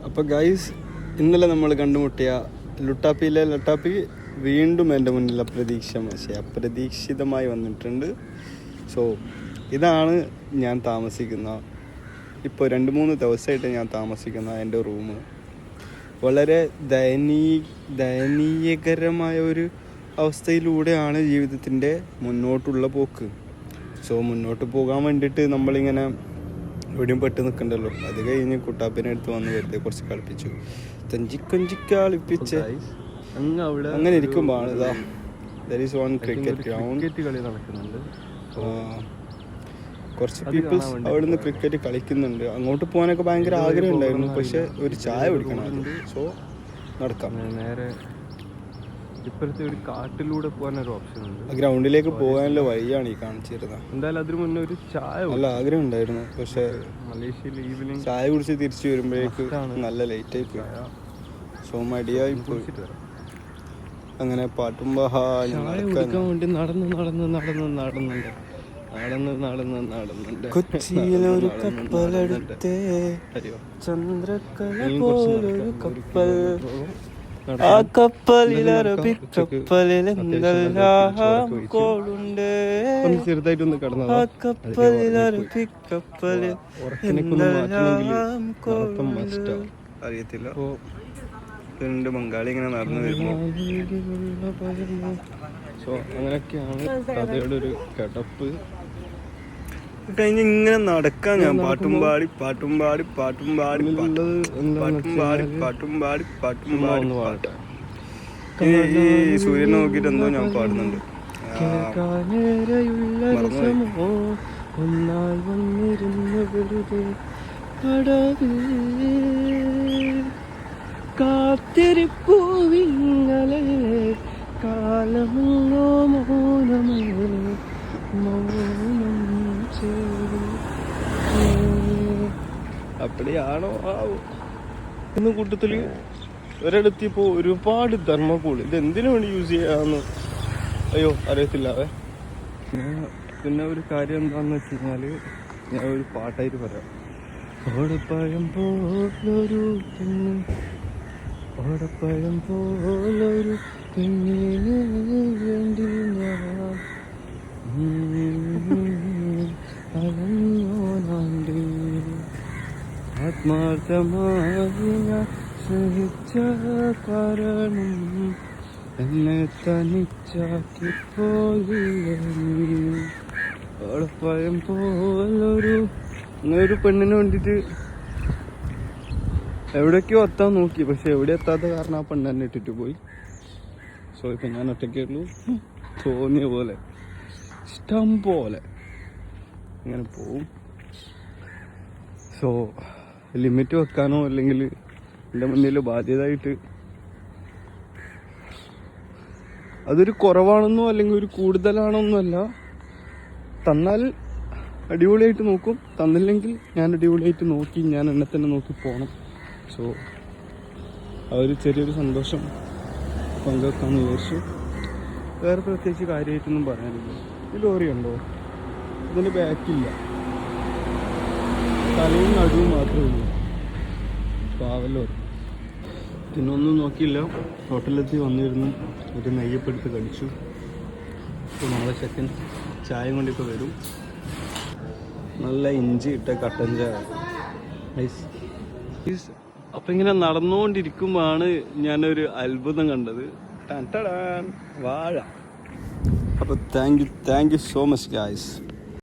അപ്പോൾ ഗൈസ്, ഇന്നലെ നമ്മൾ കണ്ടുമുട്ടിയ ലുട്ടാപ്പി വീണ്ടും എൻ്റെ മുന്നിൽ അപ്രതീക്ഷിതമായി വന്നിട്ടുണ്ട്. സോ ഇതാണ് ഞാൻ താമസിക്കുന്ന, ഇപ്പോൾ 2-3 ദിവസമായിട്ട് ഞാൻ താമസിക്കുന്ന എൻ്റെ റൂം. വളരെ ദയനീയകരമായ ഒരു അവസ്ഥയിലൂടെയാണ് ജീവിതത്തിൻ്റെ മുന്നോട്ടുള്ള പോക്ക്. സോ മുന്നോട്ട് പോകാൻ വേണ്ടിയിട്ട് നമ്മളിങ്ങനെ എവിടെയും പെട്ട് നിൽക്കണ്ടല്ലോ. അത് കഴിഞ്ഞ് കുട്ടാപ്പിനെ അടുത്ത് വന്ന് വെറുതെ കുറച്ച് കളിപ്പിച്ചു, കളിപ്പിച്ച് അങ്ങനെ ഇരിക്കുമ്പോൾ ഇതാ ക്രിക്കറ്റ് ഗ്രൗണ്ട് കളി നടക്കുന്നുണ്ട്. കുറച്ച് പീപ്പിൾസ് അവിടെ നിന്ന് ക്രിക്കറ്റ് കളിക്കുന്നുണ്ട്. അങ്ങോട്ട് പോകാനൊക്കെ ഭയങ്കര ആഗ്രഹം ഉണ്ടായിരുന്നു, പക്ഷെ ഒരു ചായ കുടിക്കണം. സോ നടക്കാം. നേരെ ഇപ്പോഴത്തെ ഒരു കാട്ടിലൂടെ പോകാനൊരു ഓപ്ഷൻ ഉണ്ട്. ഗ്രൗണ്ടിലേക്ക് പോകാനുള്ള വഴിയാണ് ഈ കാണിച്ചിരുന്നത്. എന്തായാലും അതിന് മുന്നേ ഒരു ചായ നല്ല ആഗ്രഹം ഉണ്ടായിരുന്നു, പക്ഷെ മലേഷ്യയിൽ ഈവനിങ് ചായ കുടിച്ച് തിരിച്ചു വരുമ്പോഴേക്ക് നല്ല ലേറ്റായി പോയി. സോ മടിയായി പോയി. അങ്ങനെ പാട്ടും വേണ്ടി നടന്നുണ്ട്. കൊച്ചിയിലൊരു കപ്പലെടുത്തേ, ചന്ദ്രക്കല പോലൊരു കപ്പൽ, ആ കപ്പലിൽ അറബിക്കപ്പലിൽ എന്തെല്ലാം കോളുണ്ട്, ചെറുതായിട്ടൊന്ന് കടന്നു. ആ കപ്പലിൽ അറബിക്കപ്പലിൽ എന്തെല്ലാം കോളുണ്ട്. അറിയത്തില്ല. രണ്ട് ബംഗാളി ഇങ്ങനെ നടന്നു വരുമ്പോ സോ അങ്ങനെയൊക്കെയാണ് കഥയുടെ ഒരു കിടപ്പ്. കഴിഞ്ഞ് ഇങ്ങനെ നടക്കാൻ ഞാൻ പാട്ടും പാടി ഈ സൂര്യനെ നോക്കിയിട്ട് എന്തോ ഞാൻ പാടുന്നുണ്ട്. കാത്തിരിപ്പൂവിങ്ങളെ കാലമോ മൗനമേ മൗനം അപ്പടിയാണോ ആവോ. ഇന്ന് കൂട്ടത്തില് ഒരിടത്തിപ്പോ ഒരുപാട് തെർമോക്കോൾ ഇത് എന്തിനു വേണ്ടി യൂസ് ചെയ്യാന്ന് അറിയത്തില്ലാവേ. പിന്നെ ഒരു കാര്യം എന്താന്ന് വെച്ച് കഴിഞ്ഞാല്, ഞാൻ ഒരു പാട്ടായിട്ട് പറയാം. ഓടപ്പഴം പോലൊരു പെണ്ണിന് വേണ്ടി ഞാൻ അലഞ്ഞോനാണ്ട് ആത്മാർത്ഥമായി ഞാൻ സ്നേഹിച്ച കാരണം എന്നെ തനിച്ചാക്കിപ്പോയില്ല. ഓടപ്പഴം പോലൊരു പെണ്ണിന് വേണ്ടിയിട്ട് എവിടേക്കോ എത്താൻ നോക്കി, പക്ഷെ എവിടെ എത്താത്ത കാരണം ആ പെണ്ണ് തന്നെ ഇട്ടിട്ട് പോയി. സോ ഇപ്പം ഞാൻ ഒറ്റയ്ക്കേ ഉള്ളൂ. തോന്നിയ പോലെ ഇഷ്ടം പോലെ അങ്ങനെ പോവും. സോ ലിമിറ്റ് വെക്കാനോ അല്ലെങ്കിൽ എൻ്റെ മുന്നിൽ ബാധ്യതയായിട്ട് അതൊരു കുറവാണെന്നോ അല്ലെങ്കിൽ ഒരു കൂടുതലാണോന്നല്ല. തന്നാൽ അടിപൊളിയായിട്ട് നോക്കും, തന്നില്ലെങ്കിൽ ഞാൻ അടിപൊളിയായിട്ട് നോക്കി ഞാൻ എന്നെ തന്നെ നോക്കി പോകണം. സോ ആ ഒരു ചെറിയൊരു സന്തോഷം പങ്കുവെക്കാമെന്ന് വിചാരിച്ചു. വേറെ പ്രത്യേകിച്ച് കാര്യമായിട്ടൊന്നും പറയാനില്ല. ഈ ലോറി ഉണ്ടോ? ഇതിൻ്റെ ബാക്കില്ല, തലയും നടുവും മാത്രമേ ഉള്ളൂ. പാവലോറി. പിന്നൊന്നും നോക്കിയില്ല. ഹോട്ടലിലെത്തി വന്നിരുന്നു, ഒരു നെയ്യപ്പെടുത്ത് കഴിച്ചു. ഇപ്പോൾ നാളെ സെക്കൻഡ് ചായ കൊണ്ടിപ്പോൾ വരും. നല്ല ഇഞ്ചി ഇട്ട കട്ടൻ ചായ. അപ്പം ഇങ്ങനെ നടന്നുകൊണ്ടിരിക്കുമ്പോഴാണ് ഞാനൊരു അത്ഭുതം കണ്ടത്. വാഴ. അപ്പോൾ thank you so much guys.